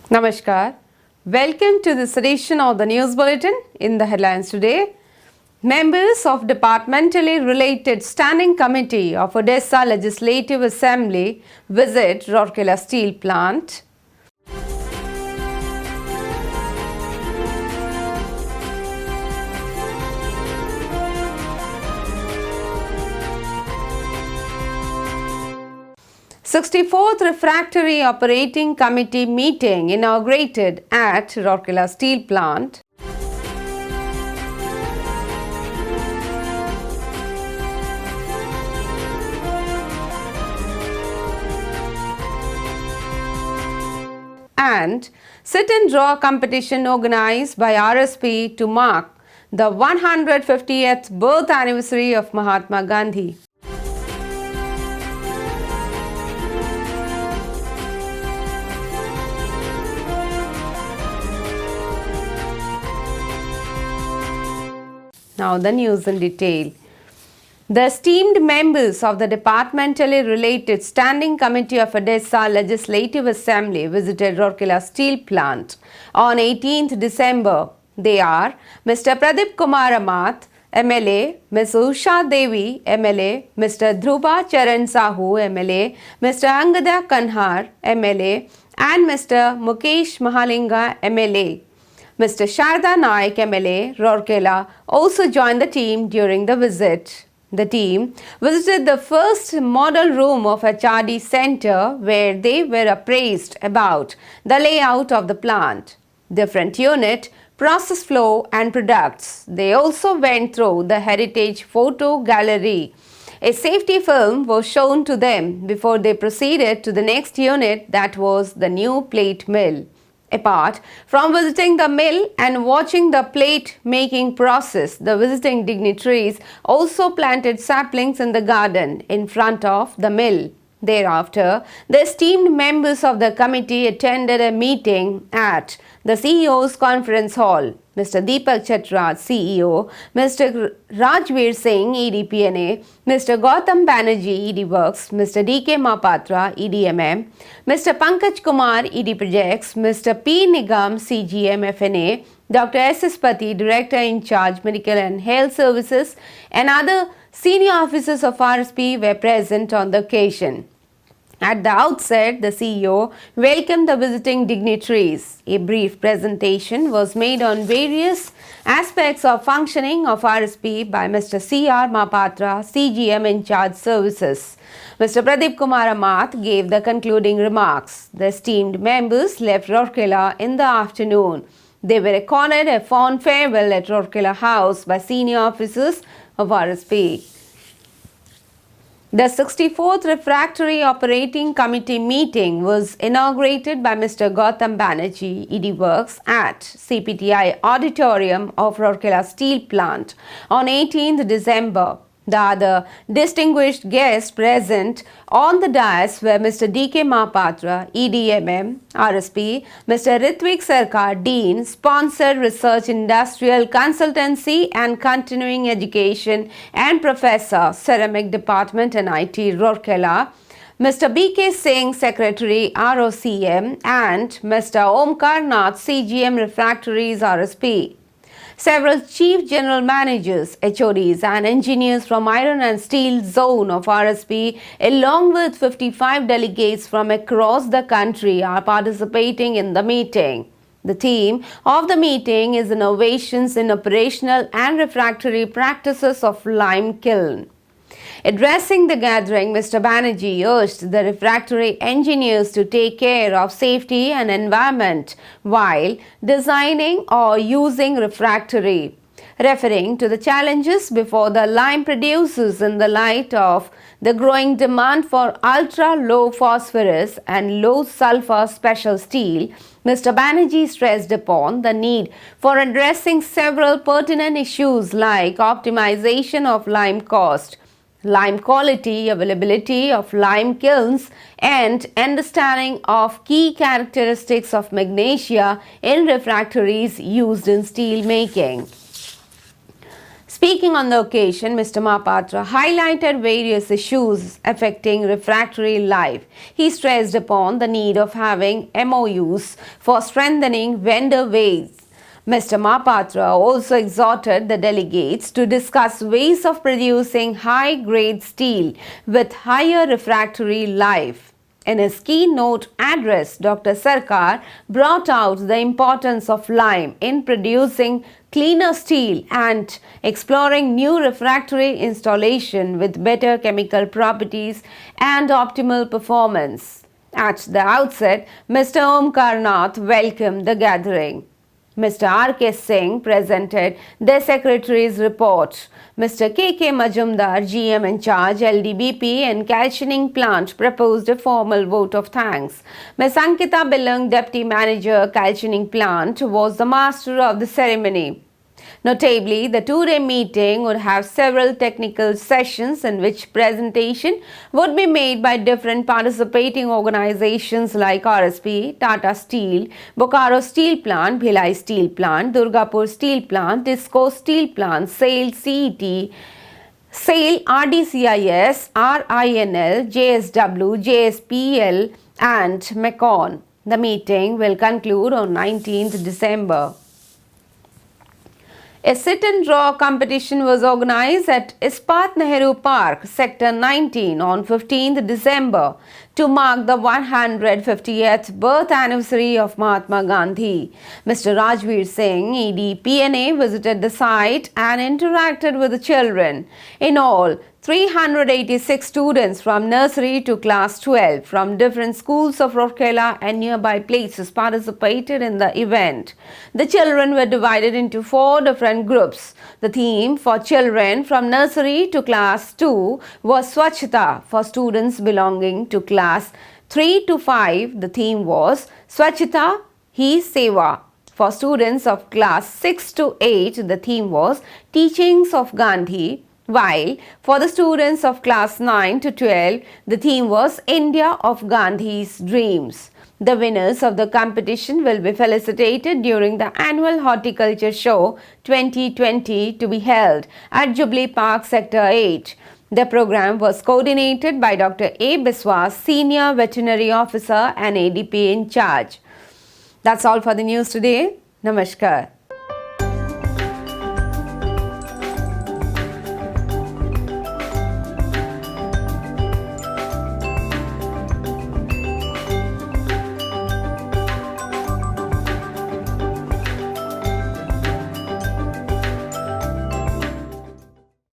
Namaskar. Welcome to this edition of the News Bulletin. In the headlines today, members of departmentally related Standing Committee of Odisha Legislative Assembly visit Rourkela Steel Plant. Sixty-fourth Refractory Operating Committee meeting inaugurated at Rourkela Steel Plant. And sit and draw competition organized by RSP to mark the 150th birth anniversary of Mahatma Gandhi. Now the news in detail. The esteemed members of the departmentally related Standing Committee of Odisha Legislative Assembly visited Rourkela Steel Plant on 18th December. They are Mr. Pradip Kumar Amath, MLA, Ms. Usha Devi, MLA, Mr. Dhruva Charan Sahu, MLA, Mr. Angada Kanhar, MLA, and Mr. Mukesh Mahalinga, MLA. Mr. Sharda Naik, MLA, Rourkela, also joined the team during the visit. The team visited the first model room of HRD Center where they were appraised about the layout of the plant, different unit, process flow and products. They also went through the heritage photo gallery. A safety film was shown to them before they proceeded to the next unit, that was the new plate mill. Apart from visiting the mill and watching the plate making process, the visiting dignitaries also planted saplings in the garden in front of the mill. Thereafter, the esteemed members of the committee attended a meeting at the CEO's conference hall. Mr. Deepak Chatraj, CEO, Mr. Rajveer Singh, EDPNA, Mr. Gautam Banerjee, ED Works, Mr. D.K. Mahapatra, EDMM, Mr. Pankaj Kumar, ED Projects, Mr. P. Nigam, CGM FNA, Dr. S.S. Pati, Director in Charge, Medical and Health Services, and other senior officers of RSP were present on the occasion. At the outset, the CEO welcomed the visiting dignitaries. A brief presentation was made on various aspects of functioning of RSP by Mr. C.R. Mahapatra, CGM in Charge Services. Mr. Pradip Kumar Amath gave the concluding remarks. The esteemed members left Rourkela in the afternoon. They were accorded a fond farewell at Rourkela House by senior officers of RSP. The 64th Refractory Operating Committee meeting was inaugurated by Mr. Gautam Banerjee, ED Works, at CPTI Auditorium of Rourkela Steel Plant on 18th December. The other distinguished guests present on the dais were Mr. D.K. Mahapatra, EDMM, RSP, Mr. Ritvik Sarkar, Dean, Sponsored Research Industrial Consultancy and Continuing Education and Professor, Ceramic Department and IT, Rourkela, Mr. B.K. Singh, Secretary, ROCM, and Mr. Omkar Nath, CGM Refractories, RSP. Several chief general managers, HODs and engineers from Iron and Steel Zone of RSP along with 55 delegates from across the country are participating in the meeting. The theme of the meeting is Innovations in Operational and Refractory Practices of Lime Kiln. Addressing the gathering, Mr. Banerjee urged the refractory engineers to take care of safety and environment while designing or using refractory, referring to the challenges before the lime producers in the light of the growing demand for ultra-low phosphorus and low sulfur special steel. Mr. Banerjee stressed upon the need for addressing several pertinent issues like optimization of lime cost, lime quality, availability of lime kilns, and understanding of key characteristics of magnesia in refractories used in steel making. Speaking on the occasion, Mr. Mahapatra highlighted various issues affecting refractory life. He stressed upon the need of having MOUs for strengthening vendor base. Mr. Mahapatra also exhorted the delegates to discuss ways of producing high-grade steel with higher refractory life. In his keynote address, Dr. Sarkar brought out the importance of lime in producing cleaner steel and exploring new refractory installation with better chemical properties and optimal performance. At the outset, Mr. Omkar Nath welcomed the gathering. Mr. R.K. Singh presented the Secretary's report. Mr. K.K. Majumdar, GM in charge, LDBP and calcining plant, proposed a formal vote of thanks. Ms. Ankita Bilang, Deputy Manager, calcining plant, was the master of the ceremony. Notably, the two-day meeting would have several technical sessions in which presentation would be made by different participating organizations like RSP, Tata Steel, Bokaro Steel Plant, Bhilai Steel Plant, Durgapur Steel Plant, Disco Steel Plant, SAIL CET, SAIL RDCIS, RINL, JSW, JSPL and MECON. The meeting will conclude on 19th December. A sit-and-draw competition was organized at Ispat Nehru Park, Sector 19 on 15th December to mark the 150th birth anniversary of Mahatma Gandhi. Mr. Rajveer Singh, ED PNA, visited the site and interacted with the children. In all, 386 students from nursery to class 12 from different schools of Rourkela and nearby places participated in the event. The children were divided into 4 different groups. The theme for children from nursery to class 2 was Swachhata. For students belonging to class 3 to 5, the theme was Swachhata Hi Seva. For students of class 6 to 8, the theme was Teachings of Gandhi. While for the students of class 9 to 12, the theme was India of Gandhi's Dreams. The winners of the competition will be felicitated during the annual Horticulture Show 2020 to be held at Jubilee Park, Sector 8. The program was coordinated by Dr. A. Biswas, Senior Veterinary Officer and ADP in charge. That's all for the news today. Namaskar.